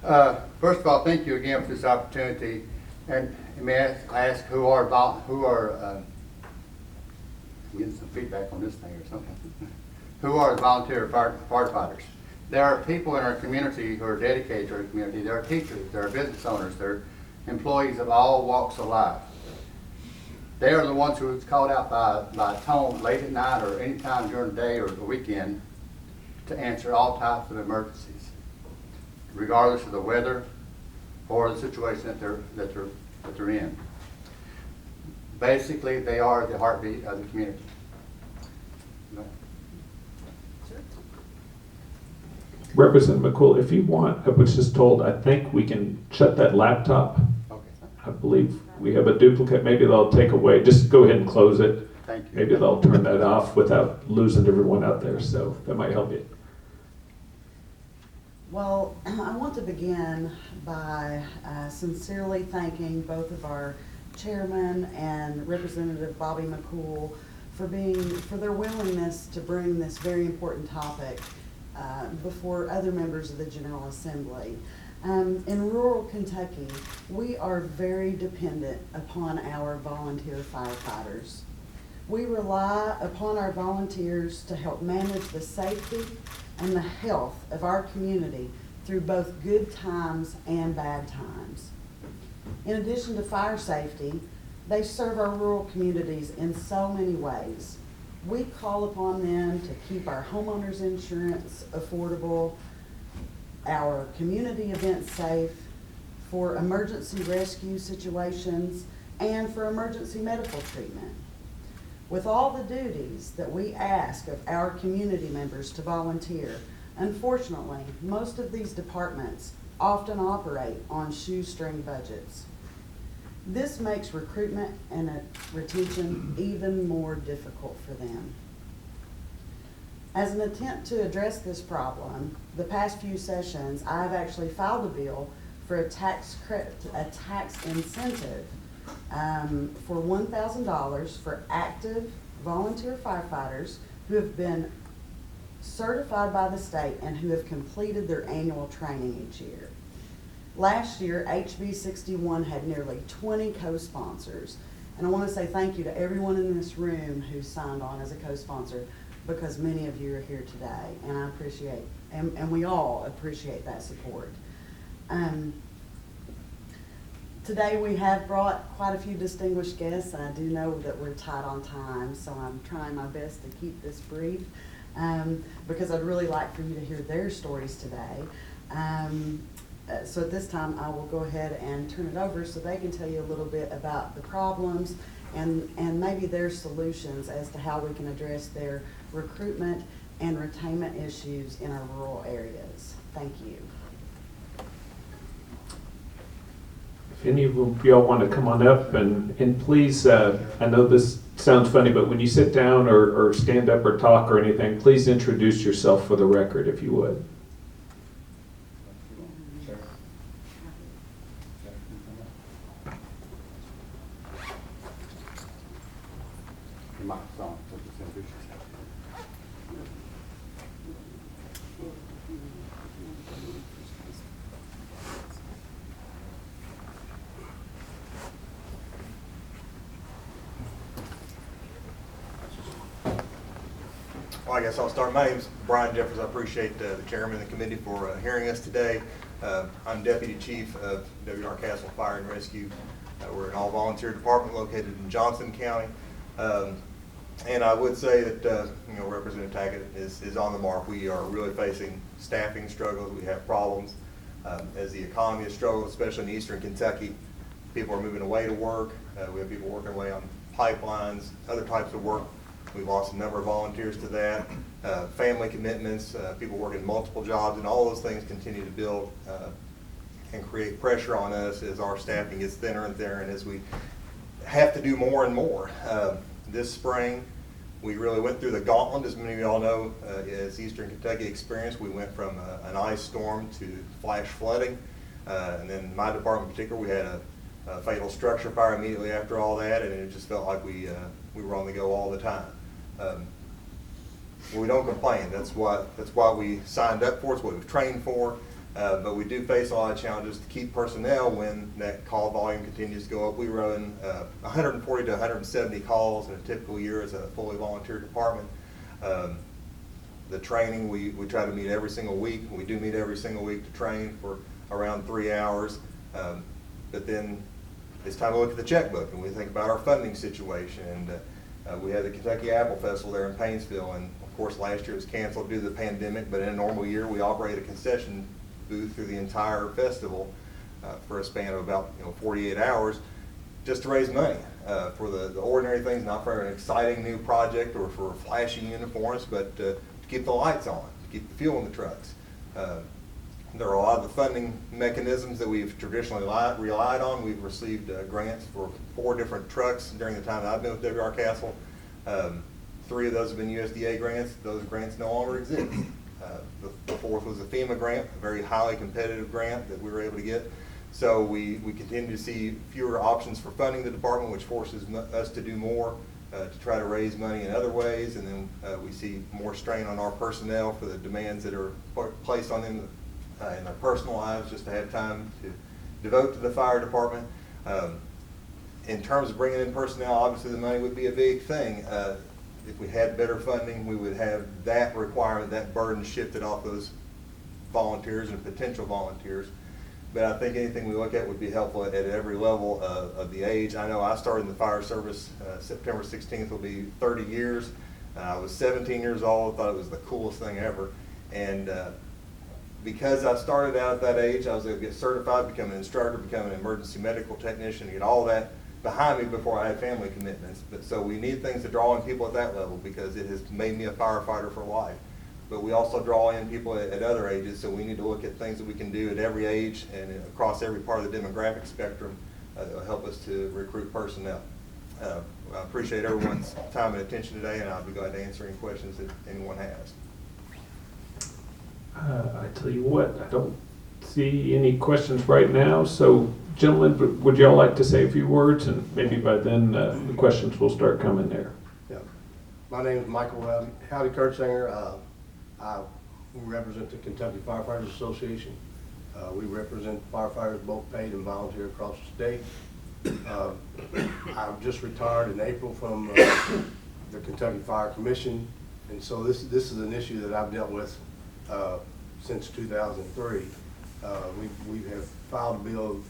First of all, thank you again for this opportunity. And may I ask who are getting some feedback on this thing or something. Who are the volunteer firefighters? There are people in our community who are dedicated to our community. There are teachers, there are business owners, there are employees of all walks of life. They are the ones who is called out by tone late at night or any time during the day or the weekend to answer all types of emergencies, regardless of the weather or the situation that they're in. Basically, they are the heartbeat of the community. Representative McCool, if you want, I was just told, I think we can shut that laptop. Okay. I believe we have a duplicate. Maybe they'll take away. Just go ahead and close it. Thank you. Maybe they'll turn that off without losing everyone out there. So that might help you. Well, I want to begin by sincerely thanking both of our chairman and Representative Bobby McCool for their willingness to bring this very important topic before other members of the General Assembly. In rural Kentucky, we are very dependent upon our volunteer firefighters. We rely upon our volunteers to help manage the safety and the health of our community through both good times and bad times. In addition to fire safety, they serve our rural communities in so many ways. We call upon them to keep our homeowners insurance affordable, our community events safe, for emergency rescue situations, and for emergency medical treatment. With all the duties that we ask of our community members to volunteer, unfortunately, most of these departments often operate on shoestring budgets. This makes recruitment and retention even more difficult for them. As an attempt to address this problem, the past few sessions, I've actually filed a bill for a tax incentive for $1,000 for active volunteer firefighters who have been certified by the state and who have completed their annual training each year. Last year, HB 61 had nearly 20 co-sponsors, and I want to say thank you to everyone in this room who signed on as a co-sponsor, because many of you are here today, and I appreciate, and we all appreciate that support. Today we have brought quite a few distinguished guests, and I do know that we're tight on time, so I'm trying my best to keep this brief, because I'd really like for you to hear their stories today. So at this time, I will go ahead and turn it over so they can tell you a little bit about the problems and maybe their solutions as to how we can address their recruitment and retainment issues in our rural areas. Thank you. If any of y'all want to come on up and please, I know this sounds funny, but when you sit down or stand up or talk or anything, please introduce yourself for the record if you would. Well, I guess I'll start. My name is Brian Jeffers. I appreciate the chairman of the committee for hearing us today. I'm Deputy Chief of W.R. Castle Fire and Rescue. We're an all-volunteer department located in Johnson County. And I would say that Representative Tackett is on the mark. We are really facing staffing struggles. We have problems as the economy has struggled, especially in eastern Kentucky. People are moving away to work. We have people working away on pipelines, other types of work. We've lost a number of volunteers to that. Family commitments, people working multiple jobs, and all those things continue to build and create pressure on us as our staffing gets thinner and thinner, and as we have to do more and more. This spring, we really went through the gauntlet, as many of y'all know, as Eastern Kentucky experienced. We went from an ice storm to flash flooding, and then in my department in particular, we had a fatal structure fire immediately after all that, and it just felt like we were on the go all the time. We don't complain. That's why we signed up for. It's what we've trained for. But we do face a lot of challenges to keep personnel when that call volume continues to go up. We run 140 to 170 calls in a typical year as a fully volunteer department. The training, we try to meet every single week. We do meet every single week to train for around 3 hours. But then it's time to look at the checkbook, and we think about our funding situation. And we had the Kentucky Apple Festival there in Painesville, and of course last year it was canceled due to the pandemic, but in a normal year we operate a concession booth through the entire festival for a span of about 48 hours just to raise money for the ordinary things, not for an exciting new project or for flashy uniforms, but to keep the lights on, to keep the fuel in the trucks. There are a lot of the funding mechanisms that we've traditionally relied on. We've received grants for 4 different trucks during the time that I've been with W.R. Castle. 3 of those have been USDA grants. Those grants no longer exist. The 4th was a FEMA grant, a very highly competitive grant that we were able to get. So we continue to see fewer options for funding the department, which forces us to do more to try to raise money in other ways. And then we see more strain on our personnel for the demands that are placed on them in their personal lives, just to have time to devote to the fire department. In terms of bringing in personnel, obviously the money would be a big thing. If we had better funding, we would have that requirement, that burden shifted off those volunteers and potential volunteers. But I think anything we look at would be helpful at every level of the age. I know I started in the fire service, September 16th will be 30 years. I was 17 years old, thought it was the coolest thing ever. And because I started out at that age, I was able to get certified, become an instructor, become an emergency medical technician, and get all that behind me before I had family commitments. But so we need things to draw in people at that level because it has made me a firefighter for life. But we also draw in people at other ages, so we need to look at things that we can do at every age and across every part of the demographic spectrum that will help us to recruit personnel. I appreciate everyone's time and attention today, and I'll be glad to answer any questions that anyone has. I tell you what, I don't see any questions right now, so gentlemen, would y'all like to say a few words, and maybe by then the questions will start coming there. Yeah. My name is Michael Howdy Kurtzinger. I represent the Kentucky Firefighters Association. We represent firefighters, both paid and volunteer, across the state. I've just retired in April from the Kentucky Fire Commission, and so this is an issue that I've dealt with since 2003. We have filed a bill,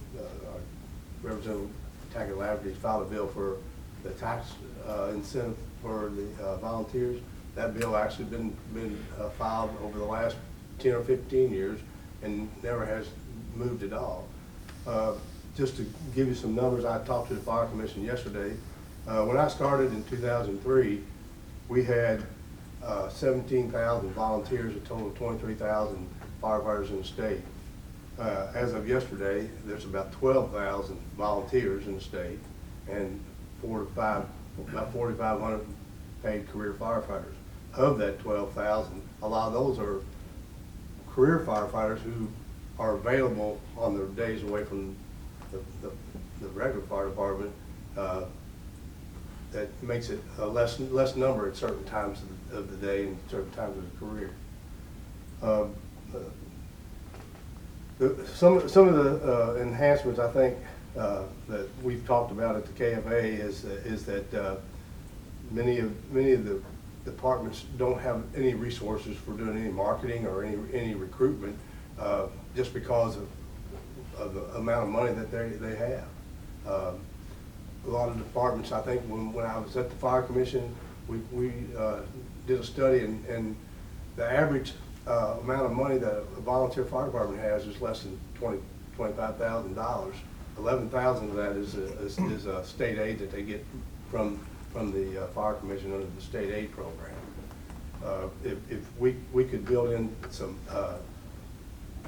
Representative Tackett Laverty filed a bill for the tax incentive for the volunteers. That bill actually been filed over the last 10 or 15 years and never has moved at all. Just to give you some numbers, I talked to the Fire Commission yesterday. When I started in 2003, we had 17,000 volunteers, a total of 23,000 firefighters in the state. As of yesterday, there's about 12,000 volunteers in the state and about 4,500 paid career firefighters. Of that 12,000, a lot of those are career firefighters who are available on their days away from the regular fire department. That makes it a less number at certain times of the day and certain times of the career. Some of the enhancements I think that we've talked about at the KFA is that many of the departments don't have any resources for doing any marketing or any recruitment just because of the amount of money that they have. A lot of departments, I think when I was at the Fire Commission, we did a study and the average amount of money that a volunteer fire department has is less than $25,000. $11,000 of that is a state aid that they get from the Fire Commission under the state aid program. If we could build in some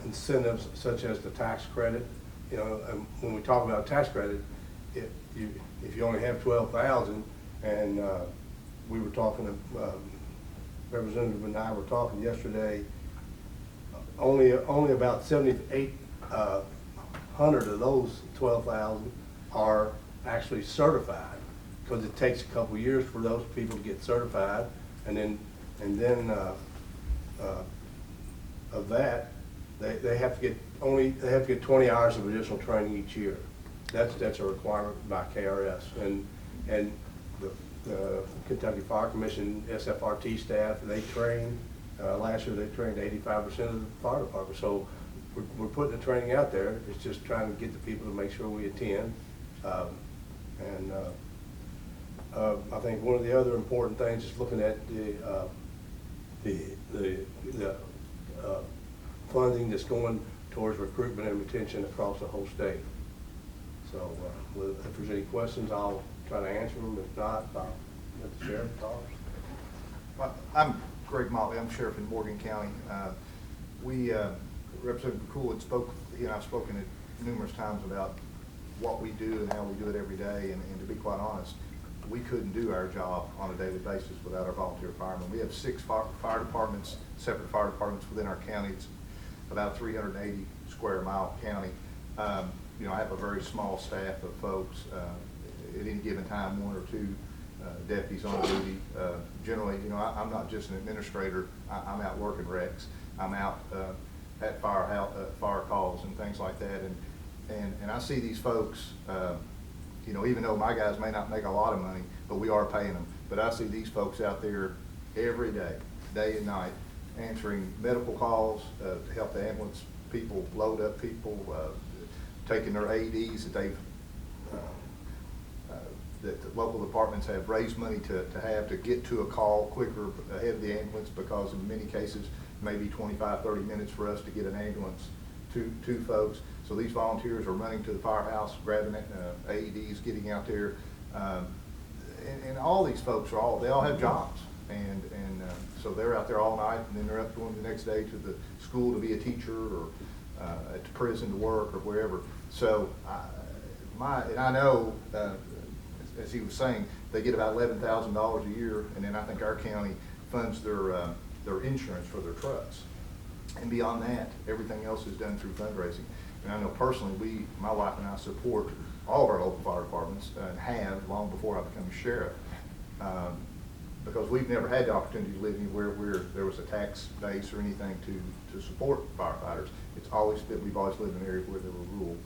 incentives such as the tax credit, and when we talk about tax credit, if you only have 12,000, and we were talking, Representative and I were talking yesterday, only about 7,800 of those 12,000 are actually certified, because it takes a couple of years for those people to get certified, and then of that, they have to get 20 hours of additional training each year. That's a requirement by KRS. And the Kentucky Fire Commission SFRT staff, they train. Last year they trained 85% of the fire department. So we're putting the training out there. It's just trying to get the people to make sure we attend. I think one of the other important things is looking at the funding that's going towards recruitment and retention across the whole state. So if there's any questions, I'll try to answer them. If not, I'll let the sheriff talk. Well, I'm Greg Motley. I'm sheriff in Morgan County. Representative McCool had spoke. He and I've spoken at numerous times about what we do and how we do it every day. And to be quite honest, we couldn't do our job on a daily basis without our volunteer firemen. We have 6 fire departments, separate fire departments within our county. It's about 380 square mile county. You know, I have a very small staff of folks. At any given time, 1 or 2 deputies on duty. Generally, you know, I'm not just an administrator. I'm out working wrecks. I'm out at fire calls and things like that. And I see these folks, you know, even though my guys may not make a lot of money, but we are paying them. But I see these folks out there every day, day and night, answering medical calls to help the ambulance people load up people, taking their AEDs that they've that the local departments have raised money to have to get to a call quicker ahead of the ambulance, because in many cases maybe 25, 30 minutes for us to get an ambulance to folks. So these volunteers are running to the firehouse, grabbing AEDs, getting out there, and all these folks they all have jobs, and so they're out there all night, and then they're up going the next day to the school to be a teacher, or at the prison to work, or wherever. So and I know, as he was saying, they get about $11,000 a year, and then I think our county funds their insurance for their trucks. And beyond that, everything else is done through fundraising. And I know personally, my wife and I support all of our local fire departments, and have long before I became a sheriff, because we've never had the opportunity to live anywhere where there was a tax base or anything to support firefighters. We've always lived in areas where there were rural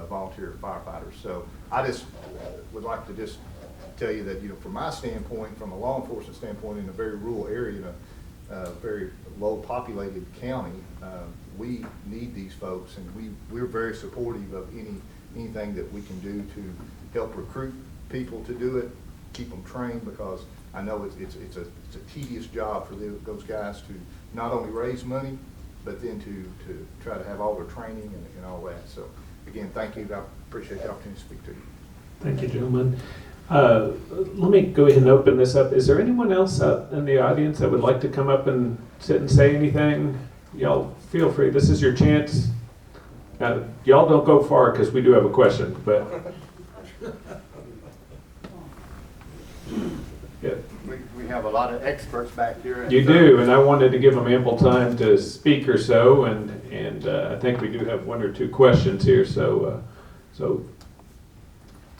volunteer firefighters. So I just would like to just tell you that, you know, from my standpoint, from a law enforcement standpoint, in a very rural area, in a very low populated county, we need these folks, and we're very supportive of anything that we can do to help recruit people to do it, keep them trained, because I know it's a tedious job for those guys to not only raise money, but then to try to have all their training and all that. So again, thank you. I appreciate the opportunity to speak to you. Thank you, gentlemen. Let me go ahead and open this up. Is there anyone else out in the audience that would like to come up and sit and say anything? Y'all feel free. This is your chance. Y'all don't go far, because we do have a question. But yeah. We have a lot of experts back here. You do, and I wanted to give them ample time to speak or so, and I think we do have 1 or 2 questions here. So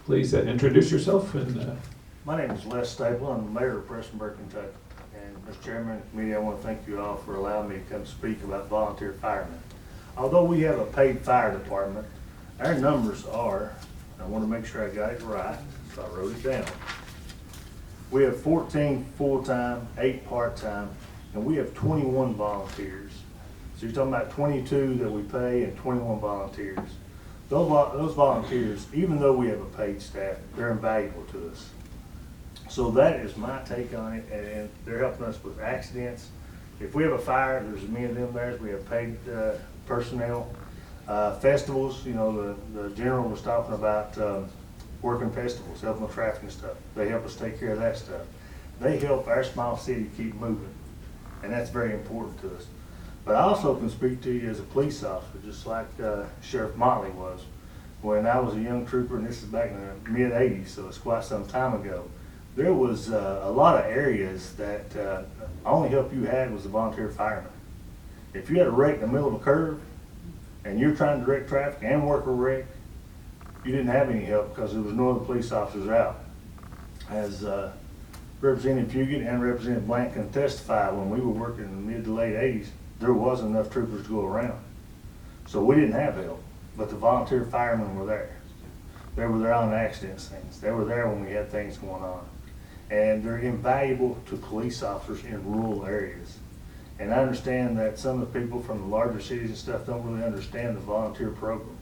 please introduce yourself. And my name is Les Stable. I'm the mayor of Prestonburg, Kentucky. And Mr. Chairman and committee, I want to thank you all for allowing me to come speak about volunteer firemen. Although we have a paid fire department, our numbers are, I want to make sure I got it right, so I wrote it down. We have 14 full-time, 8 part-time, and we have 21 volunteers. So you're talking about 22 that we pay and 21 volunteers. Those volunteers, even though we have a paid staff, they're invaluable to us. So that is my take on it, and they're helping us with accidents. If we have a fire, there's me and them there. We have paid personnel. Festivals, you know, the general was talking about working festivals, helping with traffic and stuff. They help us take care of that stuff. They help our small city keep moving, and that's very important to us. But I also can speak to you as a police officer, just like Sheriff Motley was. When I was a young trooper, and this is back in the mid-'80s, so it's quite some time ago, there was a lot of areas that the only help you had was the volunteer fireman. If you had a wreck in the middle of a curve, and you're trying to direct traffic and work a wreck, you didn't have any help, because there was no other police officers out. As Representative Fugit and Representative Blank can testify, when we were working in the mid to late '80s, there wasn't enough troopers to go around. So we didn't have help, but the volunteer firemen were there. They were there on accident scenes. They were there when we had things going on. And they're invaluable to police officers in rural areas. And I understand that some of the people from the larger cities and stuff don't really understand the volunteer program.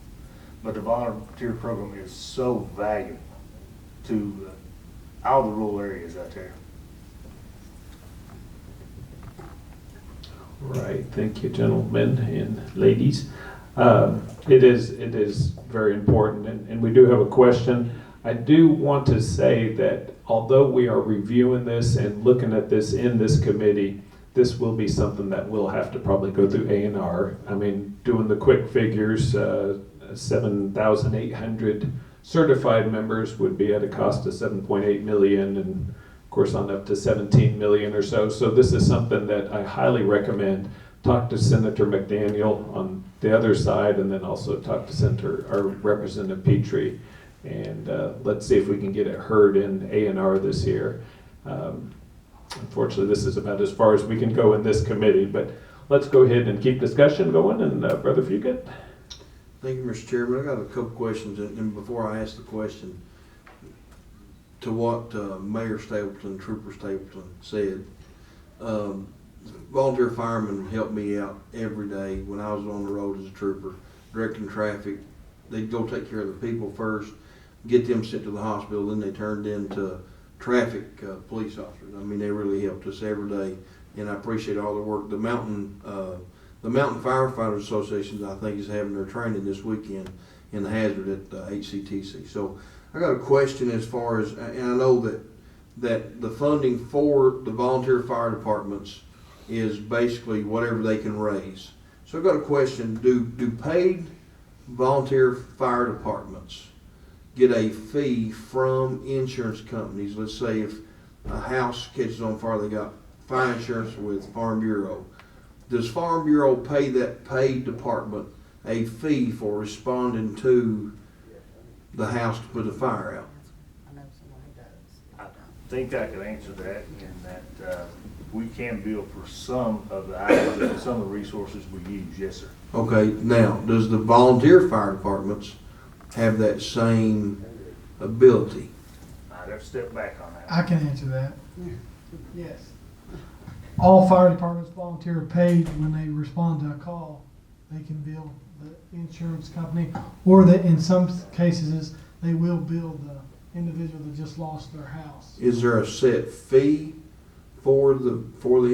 But the volunteer program is so valuable to all the rural areas out there. Right, thank you, gentlemen and ladies. It is very important, and we do have a question. I do want to say that although we are reviewing this and looking at this in this committee, this will be something that we'll have to probably go through A&R. I mean, doing the quick figures, 7,800 certified members would be at a cost of 7.8 million, and of course on up to 17 million or so. So this is something that I highly recommend. Talk to Senator McDaniel on the other side, and then also talk to Representative Petrie, and let's see if we can get it heard in A&R this year. Unfortunately, this is about as far as we can go in this committee, but let's go ahead and keep discussion going. And Brother Fugit. Thank you, Mr. Chairman. I got a couple questions, and before I ask the question, to what Mayor Stapleton, Trooper Stapleton said, volunteer firemen helped me out every day when I was on the road as a trooper, directing traffic. They'd go take care of the people first, get them sent to the hospital, then they turned into traffic police officers. I mean, they really helped us every day, and I appreciate all the work. The Mountain Firefighters Association, I think, is having their training this weekend in the hazard at HCTC. So I got a question as far as, and I know that the funding for the volunteer fire departments is basically whatever they can raise. So I've got a question, do paid volunteer fire departments get a fee from insurance companies? Let's say if a house catches on fire, they got fire insurance with Farm Bureau. Does Farm Bureau pay that paid department a fee for responding to the house to put the fire out? I know someone who does. I think I could answer that in that we can bill for some of the items and some of the resources we use, yes, sir. Okay, now, does the volunteer fire departments have that same ability? I'd have to step back on that. I can answer that. Yes. All fire departments volunteer paid when they respond to a call. They can bill the insurance company, or that in some cases, they will bill the individual that just lost their house. Is there a set fee for the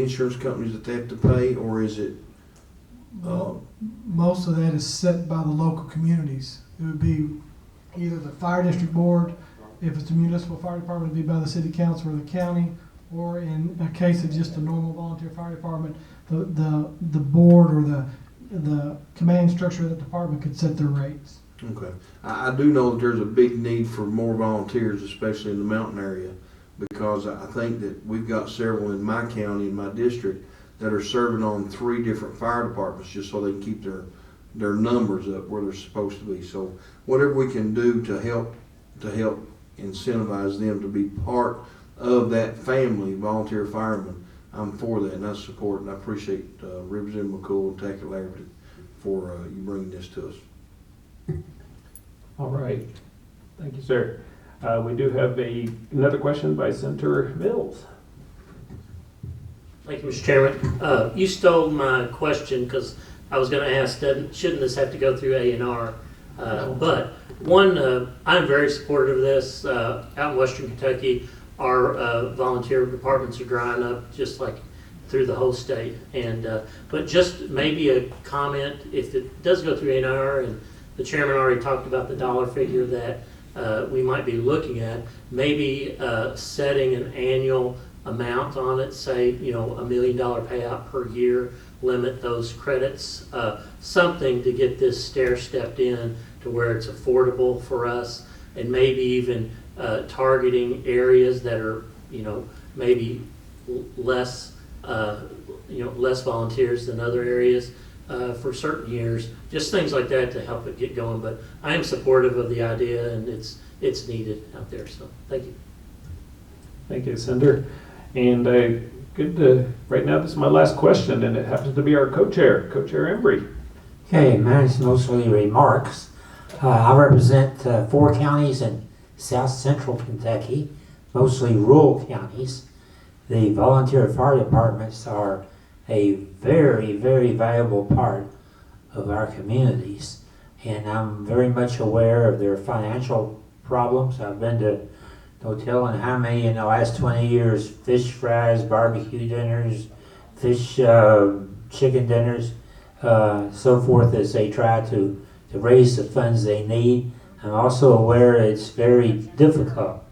insurance companies that they have to pay, or is it? Most of that is set by the local communities. It would be either the fire district board, if it's a municipal fire department, it'd be by the city council or the county, or in a case of just a normal volunteer fire department, the board or the command structure of the department could set their rates. Okay. I do know that there's a big need for more volunteers, especially in the mountain area, because I think that we've got several in my county, in my district, that are serving on 3 different fire departments just so they can keep their numbers up where they're supposed to be. So whatever we can do to help incentivize them to be part of that family, volunteer firemen, I'm for that, and I support it, and I appreciate Representative McCool and Tackett Laverty for you bringing this to us. All right, thank you, sir. We do have another question by Senator Mills. Thank you, Mr. Chairman. You stole my question because I was going to ask, shouldn't this have to go through A&R? But one, I'm very supportive of this. Out in Western Kentucky, our volunteer departments are drying up just like through the whole state. And but just maybe a comment, if it does go through A&R, and the chairman already talked about the dollar figure that we might be looking at, maybe setting an annual amount on it, say, $1 million payout per year, limit those credits, something to get this stair-stepped in to where it's affordable for us, and maybe even targeting areas that are, maybe less, less volunteers than other areas for certain years, just things like that to help it get going. But I am supportive of the idea, and it's needed out there, so thank you. Thank you, Senator. And right now, this is my last question, and it happens to be our co-chair, Co-Chair Embry. Okay, mine's mostly remarks. I represent 4 counties in south central Kentucky, mostly rural counties. The volunteer fire departments are a very, very valuable part of our communities. And I'm very much aware of their financial problems. I've been to no telling how many in the last 20 years, fish fries, barbecue dinners, fish chicken dinners, so forth, as they try to raise the funds they need. I'm also aware it's very difficult,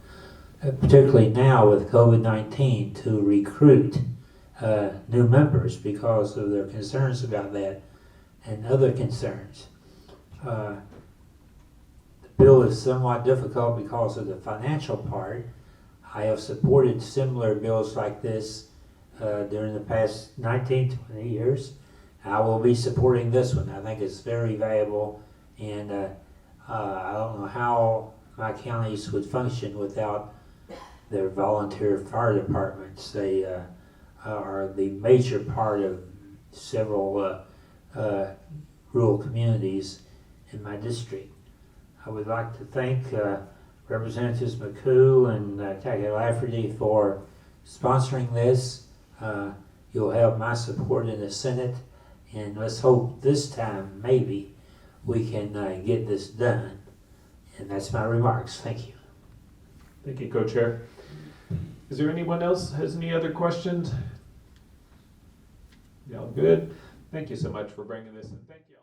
particularly now with COVID-19, to recruit new members because of their concerns about that and other concerns. The bill is somewhat difficult because of the financial part. I have supported similar bills like this during the past 19, 20 years. I will be supporting this one. I think it's very valuable, and I don't know how my counties would function without their volunteer fire departments. They are the major part of several rural communities in my district. I would like to thank Representatives McCool and Tackett Lafferty for sponsoring this. You'll have my support in the Senate, and let's hope this time maybe we can get this done. And that's my remarks. Thank you. Thank you, Co-Chair. Is there anyone else has any other questions? Y'all good? Thank you so much for bringing this, and thank you.